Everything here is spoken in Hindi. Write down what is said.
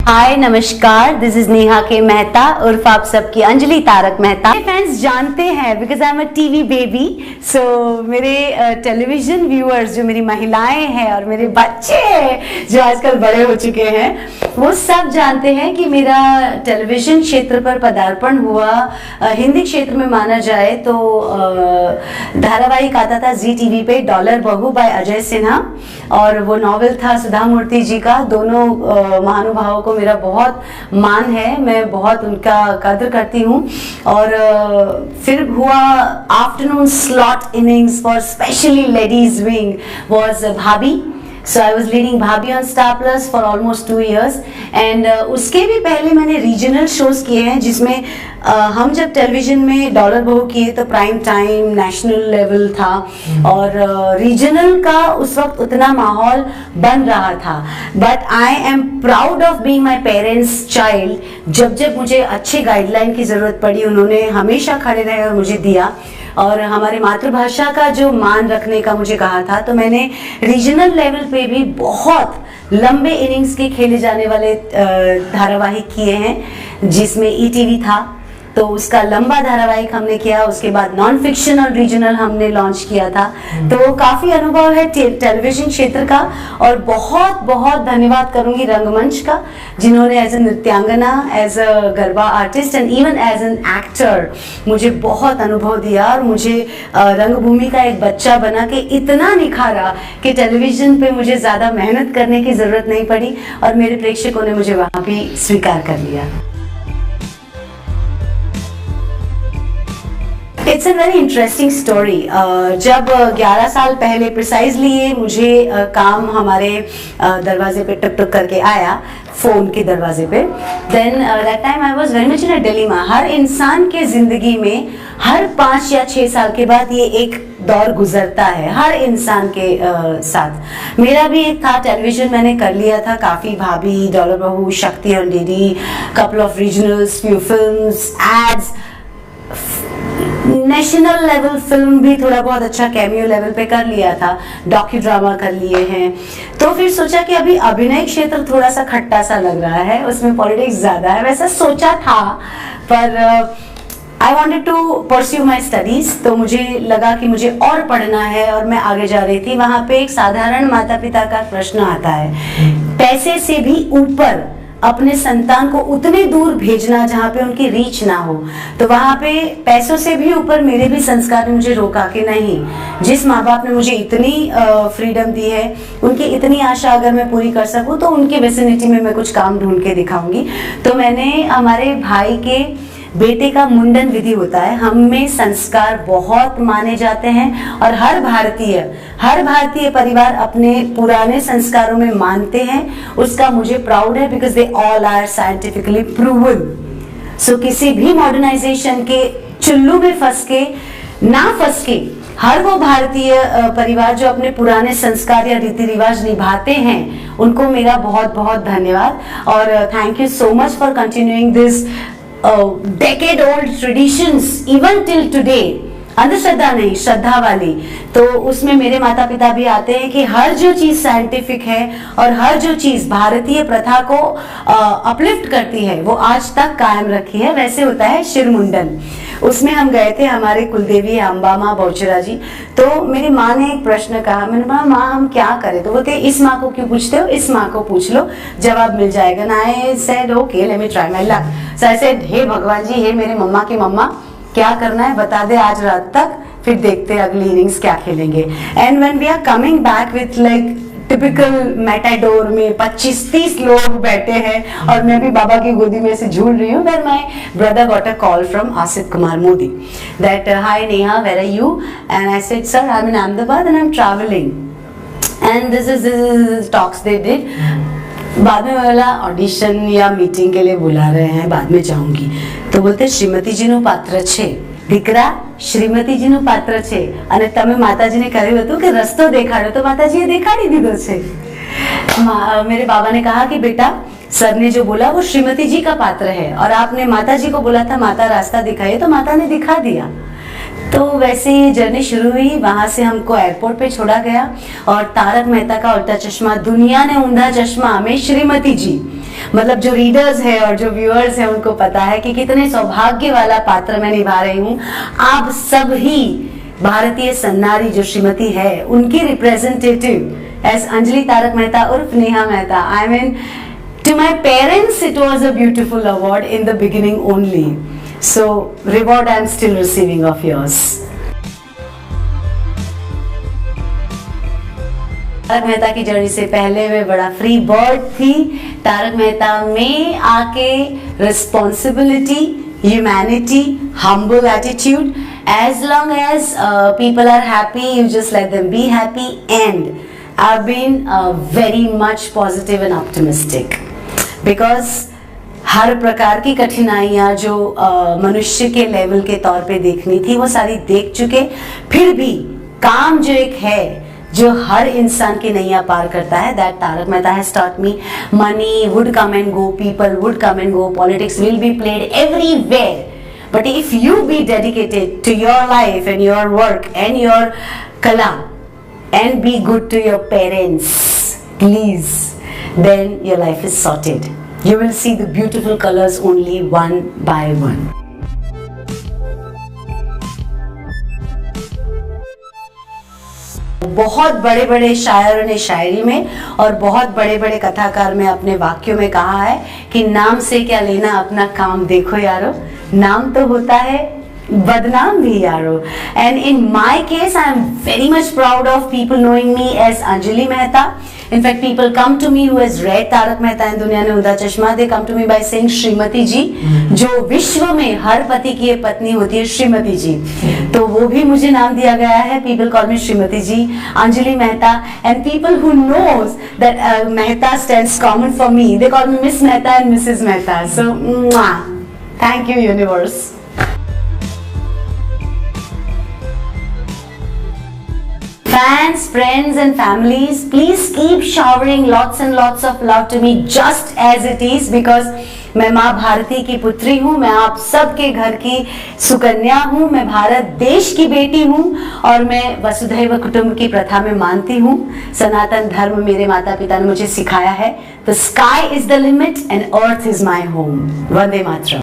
हाय नमस्कार, दिस इज नेहा के मेहता उर्फ आप सबकी अंजलि तारक मेहता। फैंस जानते हैं because I am a TV baby. So मेरे टेलीविजन व्यूअर्स जो मेरी महिलाएं हैं और मेरे बच्चे हैं जो आजकल बड़े हो चुके हैं, वो सब जानते हैं कि मेरा टेलीविजन क्षेत्र पर पदार्पण हुआ हिंदी क्षेत्र में माना जाए तो धारावाहिक आता था जी टीवी पे डॉलर बहू बाय अजय सिन्हा, और वो नॉवेल था सुधा मूर्ति जी का। दोनों महानुभावों को मेरा बहुत मान है, मैं बहुत उनका कदर करती हूँ। और फिर हुआ afternoon slot innings for specially ladies wing was भाभी। So I was leading भाभी on Star Plus for almost 2 years and उसके भी पहले मैंने रीजनल शोज किए हैं जिसमें हम जब टेलीविजन में डॉलर बहू किए तो प्राइम टाइम नेशनल लेवल था और रीजनल का उस वक्त उतना माहौल बन रहा था। But I am proud of being my parents child. जब जब मुझे अच्छे गाइडलाइन की जरूरत पड़ी उन्होंने हमेशा खड़े रहे और मुझे दिया, और हमारे मातृभाषा का जो मान रखने का मुझे कहा था। तो मैंने रीजनल लेवल पे भी बहुत लंबे इनिंग्स के खेले जाने वाले धारावाहिक किए हैं जिसमें ईटीवी था, तो उसका लंबा धारावाहिक हमने किया। उसके बाद नॉन फिक्शन और रीजनल हमने लॉन्च किया था। तो काफी अनुभव है टेलीविजन क्षेत्र का, और बहुत बहुत धन्यवाद करूंगी रंगमंच का जिन्होंने एज ए नृत्यांगना, as a garba artist and even as an actor मुझे बहुत अनुभव दिया और मुझे रंगभूमि का एक बच्चा बना के इतना निखारा कि टेलीविजन पे मुझे ज्यादा मेहनत करने की जरूरत नहीं पड़ी और मेरे प्रेक्षकों ने मुझे वहां भी स्वीकार कर लिया। It's a very interesting story. जब 11 साल पहले प्रिसाइजली मुझे काम हमारे दरवाजे पे टक टक करके आया, फोन के दरवाजे पे, then that time I was very much in a dilemma. हर इंसान के जिंदगी में हर 5 या 6 साल के बाद ये एक दौर गुजरता है हर इंसान के साथ। मेरा भी एक था, टेलीविजन मैंने कर लिया था काफी, भाभी, dollar Bahu, Shakti on DD, couple of regionals, few films, ads, national level film भी थोड़ा बहुत अच्छा कैमियो लेवल पे कर लिया था, डॉक्यू ड्रामा कर लिए हैं। तो फिर सोचा कि अभी अभिनय क्षेत्र थोड़ा सा खट्टा सा लग रहा है, उसमें पॉलिटिक्स ज्यादा है, वैसा सोचा था। पर I wanted to pursue my studies, तो मुझे लगा कि मुझे और पढ़ना है और मैं आगे जा रही थी। वहां पे एक साधारण माता पिता का प्रश्न आता है, पैसे से भी ऊपर अपने संतान को उतने दूर भेजना जहाँ पे उनकी रीच ना हो। तो वहां पे पैसों से भी ऊपर मेरे भी संस्कार ने मुझे रोका कि नहीं, जिस माँ बाप ने मुझे इतनी फ्रीडम दी है, उनकी इतनी आशा अगर मैं पूरी कर सकूं तो उनके विसिनिटी में मैं कुछ काम ढूंढ के दिखाऊंगी। तो मैंने हमारे भाई के बेटे का मुंडन विधि होता है, हम में संस्कार बहुत माने जाते हैं और हर भारतीय परिवार अपने पुराने संस्कारों में मानते हैं। उसका मुझे प्राउड है because they all are scientifically proven. So किसी भी मॉडर्नाइजेशन के चुल्लू में फंस के हर वो भारतीय परिवार जो अपने पुराने संस्कार या रीति रिवाज निभाते हैं, उनको मेरा बहुत बहुत धन्यवाद। और thank you so much for continuing this decade old traditions even till today। अंधश्रद्धा नहीं, श्रद्धा वाली। तो उसमें मेरे माता पिता भी आते हैं कि हर जो चीज साइंटिफिक है और हर जो चीज भारतीय प्रथा को अपलिफ्ट करती है वो आज तक कायम रखी है। वैसे होता है शिरमुंडन, उसमें हम गए थे, हमारे कुलदेवी अम्बा माँ बहुचरा जी। तो मेरी माँ ने एक प्रश्न कहा, मैंने कहा माँ हम क्या करें? तो बोलते इस माँ को क्यों पूछते हो, इस माँ को पूछ लो, जवाब मिल जाएगा ना। I said okay let me try my luck. So I said हे भगवान जी, हे मेरे मम्मा की मम्मा, क्या करना है बता दे आज रात तक, फिर देखते हैं अगली इनिंग्स क्या खेलेंगे। And when we are coming back with like typical matador में 25-30 लोग बैठे हैं और मैं भी बाबा की गोदी में से झूल रही हूँ। Then my brother got a call from Asit Kumar Modi that hi Neha, where are you? And I said sir, I'm in Ahmedabad and I'm traveling and this is talks they did। बाद में वाला ऑडिशन या मीटिंग के लिए बुला रहे हैं, बाद में जाऊंगी। तो बोलते श्रीमती जी નું પાત્ર છે, દીકરા શ્રીમતી જી નું પાત્ર છે અને તમે માતાજીને કહ્યું હતું કે રસ્તો દેખાડો, તો માતાજીએ દેખાડી દીધો છે। मेरे बाबा ने कहा कि बेटा सर ने जो बोला वो श्रीमती जी का पात्र है और आपने माता जी को बोला था माता रास्ता दिखाइए, तो माता ने दिखा दिया। तो वैसे ये जर्नी शुरू हुई, वहां से हमको एयरपोर्ट पे छोड़ा गया और तारक मेहता का उल्टा चश्मा, दुनिया ने ऊंधा चश्मा में श्रीमती जी मतलब जो रीडर्स है और जो व्यूअर्स हैं उनको पता है कि कितने सौभाग्य वाला पात्र मैं निभा रही हूँ। आप सब ही भारतीय सन्नारी जो श्रीमती है उनकी रिप्रेजेंटेटिव एज अंजलि तारक मेहता उर्फ Neha Mehta. I mean to my parents it was a beautiful award in the beginning only, so reward I am still receiving of yours. Tarak Mehta की जर्नी से पहले मैं बड़ा फ्री बर्ड थी। तारक मेहता में आके responsibility, humanity, humble attitude, as long as people are happy you just let them be happy, and I've been very much positive and optimistic because हर प्रकार की कठिनाइयाँ जो मनुष्य के लेवल के तौर पे देखनी थी वो सारी देख चुके। फिर भी काम जो एक है जो हर इंसान की नैया पार करता है, that Tarak Mehta has taught me. Money would come and go, people would come and go, politics will be played everywhere, but if you be dedicated to your life and your work and your kala and be good to your parents, please, then your life is sorted. You will see the beautiful colors only one by one. बहुत बड़े बड़े शायरों ने शायरी में और बहुत बड़े बड़े कथाकार में अपने वाक्यों में कहा है कि नाम से क्या लेना, अपना काम देखो यारो। नाम तो होता है बदनाम भी यारो। And in my case I am very much proud of people knowing me as Anjali Mehta. In fact, people come to me who has read Tarak Mehta इन दुनिया ने उदा चश्मा, they come to me by saying Shrimati जी, जो विश्व में हर पति की ये पत्नी होती है श्रीमती जी, तो वो भी मुझे नाम दिया गया है. People call me Shrimati ji, Anjali Mehta, and people who knows that Mehta stands common for me, they call me Miss Mehta and Mrs. Mehta. So, thank you universe. Fans, friends and families, please keep showering lots and lots of love to me just as it is, because मैं माँ भारती की पुत्री हूँ, मैं आप सबके घर की सुकन्या हूँ, मैं भारत देश की बेटी हूँ और मैं वसुधैव कुटुंब की प्रथा में मानती हूँ. सनातन धर्म मेरे माता पिता ने मुझे सिखाया है. The sky is the limit and earth is my home. Vande Mataram.